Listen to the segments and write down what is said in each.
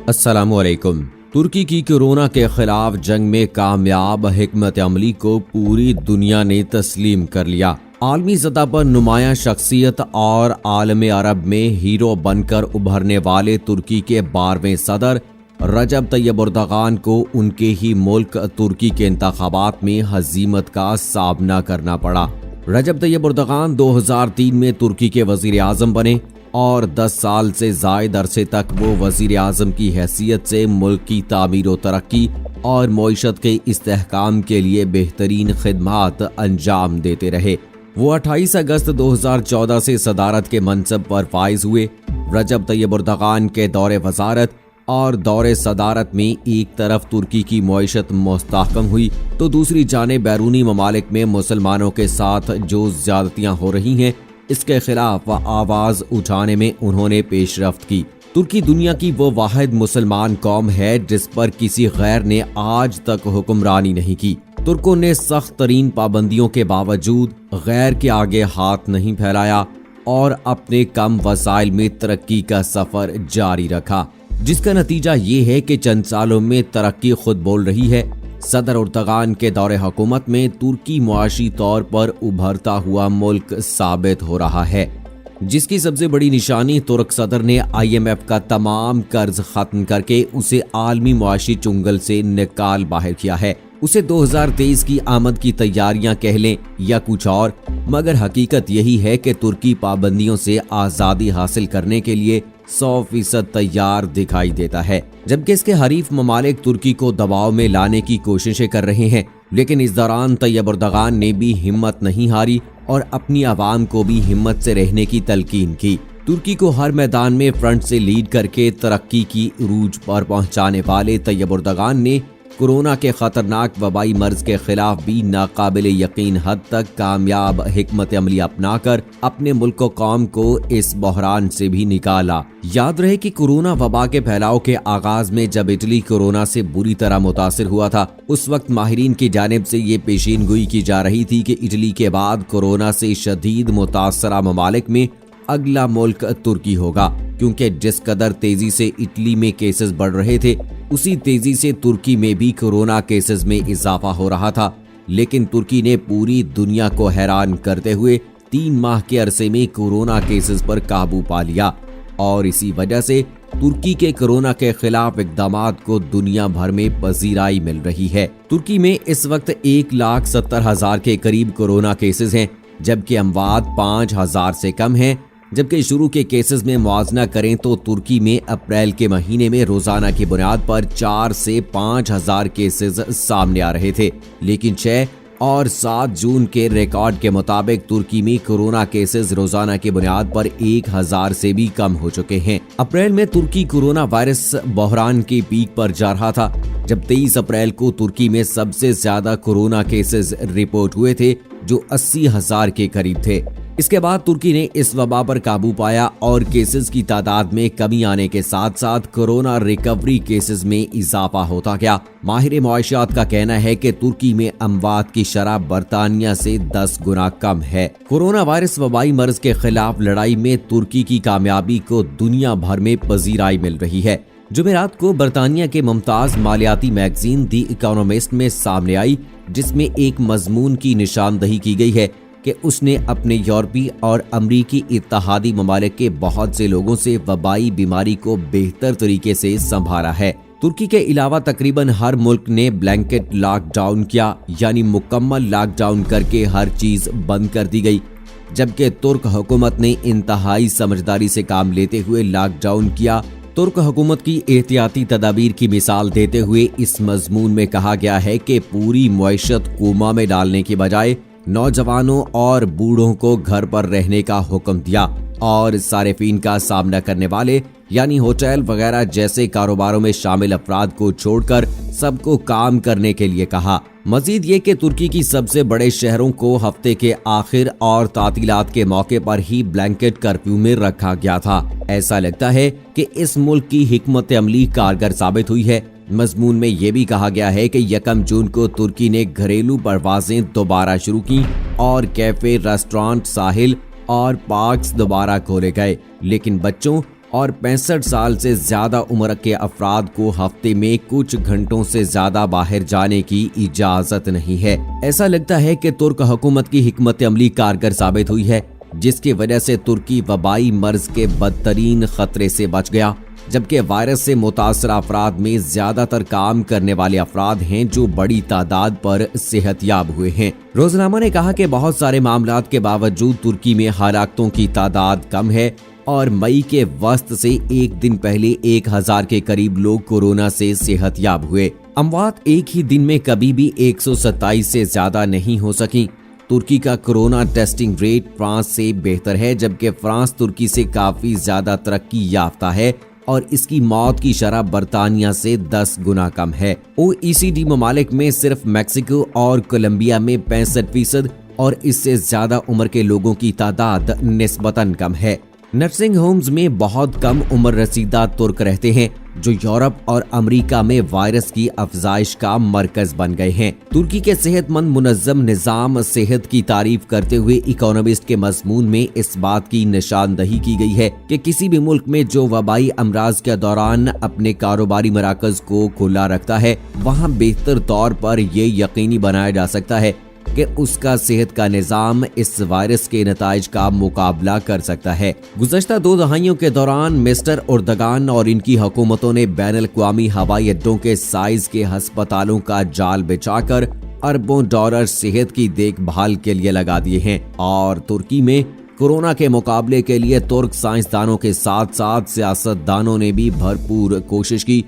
अस्सलामुअलैकुम। तुर्की की कोरोना के खिलाफ जंग में कामयाब हिकमत अमली को पूरी दुनिया ने तस्लीम कर लिया। आलमी सतह पर नुमाया शख्सियत और आलम अरब में हीरो बनकर उभरने वाले तुर्की के 12वें सदर रजब तैयब एर्दोगान को उनके ही मुल्क तुर्की के इंतखाबात में हजीमत का सामना करना पड़ा। रजब तैयब एर्दोगान 2003 में तुर्की के वजीर आजम बने और 10 साल से जायद अरसे तक वो वजीर आजम की हैसियत से मुल्क की तामीर व तरक्की और मईशत के इस्तेहकाम के लिए बेहतरीन खिदमात अंजाम देते रहे। वो 28 अगस्त 2014 से सदारत के मनसब पर फाइज हुए। रजब तैयब एर्दोगान के दौरे वजारत और दौरे सदारत में एक तरफ तुर्की की मईशत मुस्तहकम हुई तो दूसरी जानिब बैरूनी ममालिक में मुसलमानों के साथ जो ज्यादतियां हो रही हैं इसके खिलाफ आवाज उठाने में उन्होंने पेशरफ्त की। तुर्की दुनिया की वो वाहिद मुसलमान कौम है जिस पर किसी गैर ने आज तक हुक्मरानी नहीं की। तुर्कों ने सख्त तरीन पाबंदियों के बावजूद गैर के आगे हाथ नहीं फैलाया और अपने कम वसाइल में तरक्की का सफर जारी रखा, जिसका नतीजा ये है कि चंद सालों में तरक्की खुद बोल रही है। सदर एर्दोगान के दौरे हुकूमत में तुर्की मुआशी तौर पर उभरता हुआ मुल्क साबित हो रहा है, जिसकी सबसे बड़ी निशानी तुर्क सदर ने IMF का तमाम कर्ज खत्म करके उसे आलमी मुआशी चुंगल से निकाल बाहर किया है। उसे 2023 की आमद की तैयारियां कह लें या कुछ और, मगर हकीकत यही है कि तुर्की पाबंदियों से आज़ादी हासिल करने के लिए 100% तैयार दिखाई देता है, जबकि इसके हरीफ ममालिक तुर्की को दबाव में लाने की कोशिशें कर रहे हैं। लेकिन इस दौरान तैयब एर्दोगान ने भी हिम्मत नहीं हारी और अपनी आवाम को भी हिम्मत से रहने की तलकीन की। तुर्की को हर मैदान में फ्रंट से लीड करके तरक्की की उरूज पर पहुंचाने वाले तैयब एर्दोगान ने कोरोना के खतरनाक वबाई मर्ज के खिलाफ भी नाकाबिले यकीन हद तक कामयाब हिकमत अमली अपनाकर अपने मुल्क व कौम को इस बहरान से भी निकाला। याद रहे कि कोरोना वबा के फैलाव के आगाज में जब इटली कोरोना से बुरी तरह मुतासिर हुआ था, उस वक्त माहिरीन की जानिब से ये पेशीनगोई की जा रही थी कि इटली के बाद कोरोना से शदीद मुतासरा ममालिक में अगला मुल्क तुर्की होगा, क्योंकि जिस कदर तेजी से इटली में केसेस बढ़ रहे थे उसी तेजी से तुर्की में भी कोरोना केसेस में इजाफा हो रहा था। लेकिन तुर्की ने पूरी दुनिया को हैरान करते हुए 3 माह के अरसे में कोरोना केसेस पर काबू पा लिया और इसी वजह से तुर्की के कोरोना के खिलाफ इक़दामात को दुनिया भर में पजीराई मिल रही है। तुर्की में इस वक्त 1,70,000 के करीब कोरोना केसेस हैं, जबकि अमवात 5,000 से कम हैं। जबकि शुरू के केसेस में मुआवजा करें तो तुर्की में अप्रैल के महीने में रोजाना की बुनियाद पर 4 से 5,000 केसेस सामने आ रहे थे, लेकिन 6 और 7 जून के रिकॉर्ड के मुताबिक तुर्की में कोरोना केसेस रोजाना की बुनियाद पर 1,000 से भी कम हो चुके हैं। अप्रैल में तुर्की कोरोना वायरस बहरान के पीक पर जा रहा था, जब 23 अप्रैल को तुर्की में सबसे ज्यादा कोरोना केसेस रिपोर्ट हुए थे, जो 80,000 के करीब थे। इसके बाद तुर्की ने इस वबा पर काबू पाया और केसेस की तादाद में कमी आने के साथ साथ कोरोना रिकवरी केसेस में इजाफा होता गया। माहिर मुआशियात का कहना है कि तुर्की में अमवात की शरह बरतानिया से 10 गुना कम है। कोरोना वायरस वबाई मर्ज के खिलाफ लड़ाई में तुर्की की कामयाबी को दुनिया भर में पजीराई मिल रही है। जुमेरात को बरतानिया के मुमताज मालियाती मैगजीन दी इकोनॉमिस्ट में सामने आई, जिसमें एक मजमून की निशानदही की गई है कि उसने अपने यूरोपीय और अमरीकी इत्तेहादी ममालिक के बहुत से लोगों से वबाई बीमारी को बेहतर तरीके से संभाला है। तुर्की के अलावा तकरीबन हर मुल्क ने ब्लैंकेट लॉकडाउन किया, यानी मुकम्मल लॉकडाउन करके हर चीज बंद कर दी गई, जबकि तुर्क हुकूमत ने इंतहाई समझदारी से काम लेते हुए लॉकडाउन किया। तुर्क हुकूमत की एहतियाती तदाबीर की मिसाल देते हुए इस मजमून में कहा गया है कि पूरी मईशत कोमा में डालने की बजाय नौजवानों और बूढ़ों को घर पर रहने का हुक्म दिया और सारिफीन का सामना करने वाले यानी होटल वगैरह जैसे कारोबारों में शामिल अफराद को छोड़कर सबको काम करने के लिए कहा। मजीद ये कि तुर्की की सबसे बड़े शहरों को हफ्ते के आखिर और तातीलात के मौके पर ही ब्लैंकेट कर्फ्यू में रखा गया था। ऐसा लगता है कि इस मुल्क की हिकमत अमली कारगर साबित हुई है। मजमून में यह भी कहा गया है कि 1 जून को तुर्की ने घरेलू परवाजें दोबारा शुरू की और कैफे, रेस्टोरेंट, साहिल और पार्क्स दोबारा खोले गए, लेकिन बच्चों और 65 साल से ज्यादा उम्र के अफराद को हफ्ते में कुछ घंटों से ज्यादा बाहर जाने की इजाजत नहीं है। ऐसा लगता है कि तुर्क हुकूमत की हिकमत अमली कारगर साबित हुई है, जिसकी वजह से तुर्की वबाई मर्ज के बदतरीन खतरे से बच गया, जबकि वायरस से मुतासर अफराद में ज्यादातर काम करने वाले अफराद हैं जो बड़ी तादाद पर सेहतयाब हुए हैं। रोजनामा ने कहा कि बहुत सारे मामलात के बावजूद तुर्की में हलाकतों की तादाद कम है और मई के वस्त से एक दिन पहले 1000 के करीब लोग कोरोना से सेहतयाब हुए। अमवात एक ही दिन में कभी भी 127 से ज्यादा नहीं हो सकी। तुर्की का कोरोना टेस्टिंग रेट फ्रांस से बेहतर है, जबकि फ्रांस तुर्की से काफी ज्यादा तरक्की याफ्ता है और इसकी मौत की शरह बरतानिया से 10 गुना कम है। OECD ममालिक में सिर्फ मेक्सिको और कोलंबिया में 65% और इससे ज्यादा उम्र के लोगों की तादाद निस्बतन कम है। नर्सिंग होम्स में बहुत कम उम्र रसीदा तुर्क रहते हैं, जो यूरोप और अमेरिका में वायरस की अफजाइश का मरकज बन गए हैं। तुर्की के सेहतमंद मुनज़्ज़म निज़ाम सेहत की तारीफ करते हुए इकोनॉमिस्ट के मज़मून में इस बात की निशानदही की गई है कि किसी भी मुल्क में जो वबाई अमराज के दौरान अपने कारोबारी मराकज को खुला रखता है, वहाँ बेहतर तौर पर ये यकीनी बनाया जा सकता है कि उसका सेहत का निजाम इस वायरस के नताइज का मुकाबला कर सकता है। गुज़श्ता 2 दहाइयों के दौरान मिस्टर उर्दगान और इनकी हुकूमतों ने बैनुल-अक़वामी हवाई अड्डों के साइज के अस्पतालों का जाल बिछाकर अरबों डॉलर सेहत की देखभाल के लिए लगा दिए हैं और तुर्की में कोरोना के मुकाबले के लिए तुर्क साइंसदानों के साथ साथ सियासतदानों ने भी भरपूर कोशिश की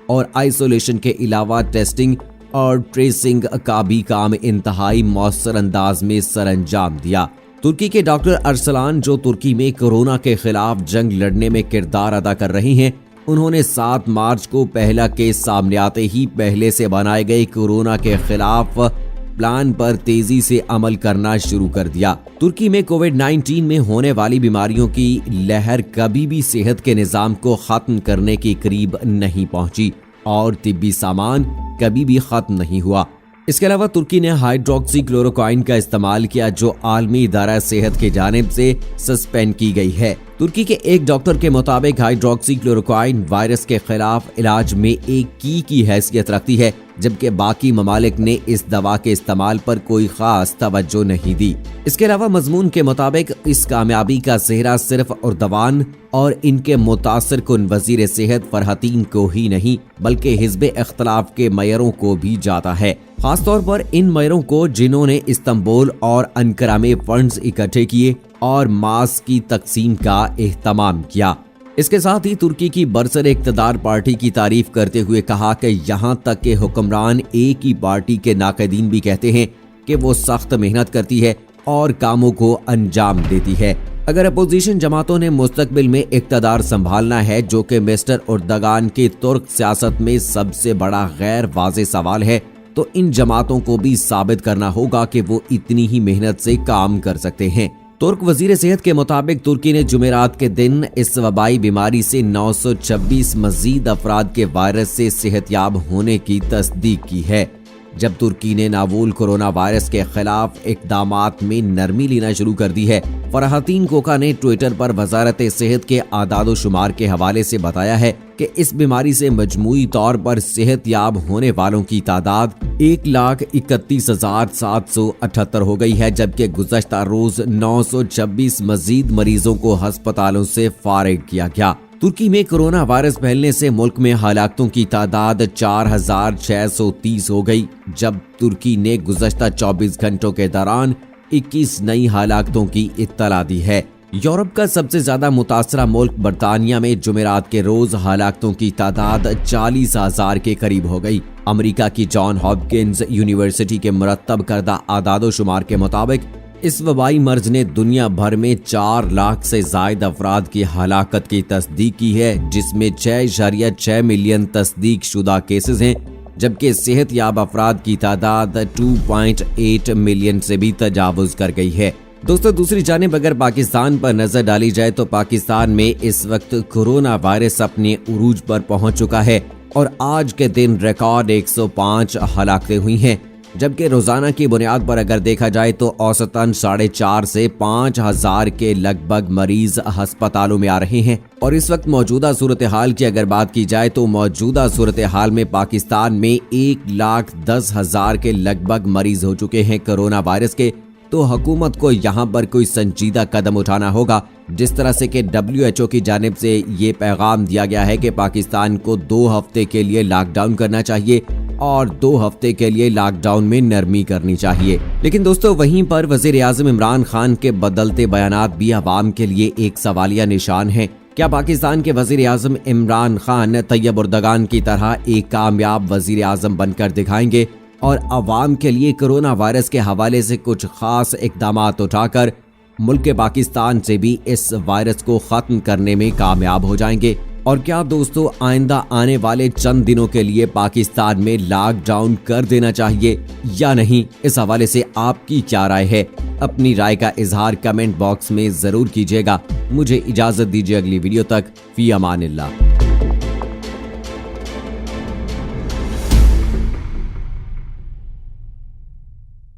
और आइसोलेशन के अलावा टेस्टिंग और ट्रेसिंग का भी काम इंतहाई मौसर अंदाज में सरअंजाम दिया। तुर्की के डॉक्टर अरसलान, जो तुर्की में कोरोना के खिलाफ जंग लड़ने में किरदार अदा कर रही हैं, उन्होंने 7 मार्च को पहला केस सामने आते ही पहले से बनाए गए कोरोना के खिलाफ प्लान पर तेजी से अमल करना शुरू कर दिया। तुर्की में कोविड-19 में होने वाली बीमारियों की लहर कभी भी सेहत के निजाम को खत्म करने के करीब नहीं पहुंची और तिब्बी सामान कभी भी खत्म नहीं हुआ। इसके अलावा तुर्की ने हाइड्रोक्सी क्लोरोक्वाइन का इस्तेमाल किया, जो आलमी इदारा सेहत की जानिब से सस्पेंड की गई है। तुर्की के एक डॉक्टर के मुताबिक हाइड्रोक्सी क्लोरोक्वाइन वायरस के खिलाफ इलाज में एक की हैसियत रखती है, जबकि बाकी ममालिक ने इस दवा के इस्तेमाल पर कोई खास तवज्जो नहीं दी। इसके अलावा मजमून के मुताबिक इस कामयाबी का सेहरा सिर्फ उर्दवान और इनके मुतासर कुन वजीर सेहत फरहतीन को ही नहीं, बल्कि हिज़्ब इख्तिलाफ के मेयरों को भी जाता है, खासतौर पर इन मेयरों को जिन्होंने इस्तांबुल और अंकारा में फंड्स इकट्ठे किए और मास्क की तकसीम का एहतमाम किया। इसके साथ ही तुर्की की बरसर इक़्तिदार पार्टी की तारीफ करते हुए कहा कि यहाँ तक के हुक्मरान एक ही पार्टी के नाक़दीन भी कहते हैं कि वो सख्त मेहनत करती है और कामों को अंजाम देती है। अगर अपोजिशन जमातों ने मुस्तकबिल में इक़्तिदार संभालना है, जो कि मिस्टर उर्दगान की तुर्क सियासत में सबसे बड़ा गैर वाज़ेह सवाल है, तो इन जमातों को भी साबित करना होगा कि वो इतनी ही मेहनत से काम कर सकते हैं। तुर्क वजीर सेहत के मुताबिक तुर्की ने जुमेरात के दिन इस वबाई बीमारी से 926 मजीद अफराद के वायरस से सेहतयाब होने की तस्दीक की है। जब तुर्की ने नावूल कोरोना वायरस के खिलाफ इक़दामात में नरमी लेना शुरू कर दी है। फरहतीन कोका ने ट्विटर पर वजारत सेहत के आदादो शुमार के हवाले से बताया है कि इस बीमारी से मजमूई तौर पर सेहतयाब होने वालों की तादाद 1,31,778 हो गई है, जबकि गुज़श्ता रोज 926 मजीद मरीजों को अस्पतालों से फारिग किया गया। तुर्की में कोरोना वायरस फैलने से मुल्क में हलाकतों की तादाद 4,630 हो गई, जब तुर्की ने गुज़श्ता 24 घंटों के दौरान 21 नई हलाकतों की इत्तला दी है। यूरोप का सबसे ज्यादा मुतासरा मुल्क बरतानिया में जुमेरात के रोज हलाकतों की तादाद 40,000 के करीब हो गई। अमेरिका की जॉन हॉपकिंस यूनिवर्सिटी के मुरतब करदा आदादो शुमार के मुताबिक इस वबाई मर्ज ने दुनिया भर में 4 लाख से ज्यादा अफराद की हलाकत की तस्दीक की है, जिसमें 6.6 मिलियन तस्दीक शुदा केसेस हैं, जबकि सेहतयाब अफराद की तादाद 2.8 मिलियन से भी तजावुज कर गई है। दोस्तों, दूसरी जानिब अगर पाकिस्तान पर नजर डाली जाए तो पाकिस्तान में इस वक्त कोरोना वायरस अपने उरूज पर पहुंच चुका है और आज के दिन रिकॉर्ड 105 हलाकतें हुई हैं। जबकि रोजाना की बुनियाद पर अगर देखा जाए तो औसतन 4.5 से 5,000 के लगभग मरीज अस्पतालों में आ रहे हैं। और इस वक्त मौजूदा सूरत हाल की अगर बात की जाए तो मौजूदा सूरत हाल में पाकिस्तान में 1,10,000 के लगभग मरीज हो चुके हैं कोरोना वायरस के। तो हुकूमत को यहाँ पर कोई संजीदा कदम उठाना होगा। जिस तरह से कि WHO की जानिब से ये पैगाम दिया गया है कि पाकिस्तान को 2 हफ्ते के लिए लॉकडाउन करना चाहिए और 2 हफ्ते के लिए लॉकडाउन में नरमी करनी चाहिए। लेकिन दोस्तों वहीं पर वजीर आज़म इमरान खान के बदलते बयानात भी अवाम के लिए एक सवालिया निशान है। क्या पाकिस्तान के वजीर आज़म इमरान खान तैयब उर्दगान की तरह एक कामयाब वजीर आज़म बनकर दिखाएंगे और अवाम के लिए कोरोना वायरस के हवाले से कुछ खास इकदामात उठाकर मुल्क पाकिस्तान से भी इस वायरस को खत्म करने में कामयाब हो जाएंगे? और क्या दोस्तों आइंदा आने वाले चंद दिनों के लिए पाकिस्तान में लॉकडाउन कर देना चाहिए या नहीं? इस हवाले से आपकी क्या राय है? अपनी राय का इजहार कमेंट बॉक्स में जरूर कीजिएगा। मुझे इजाजत दीजिए अगली वीडियो तक। फी अमानिल्लाह।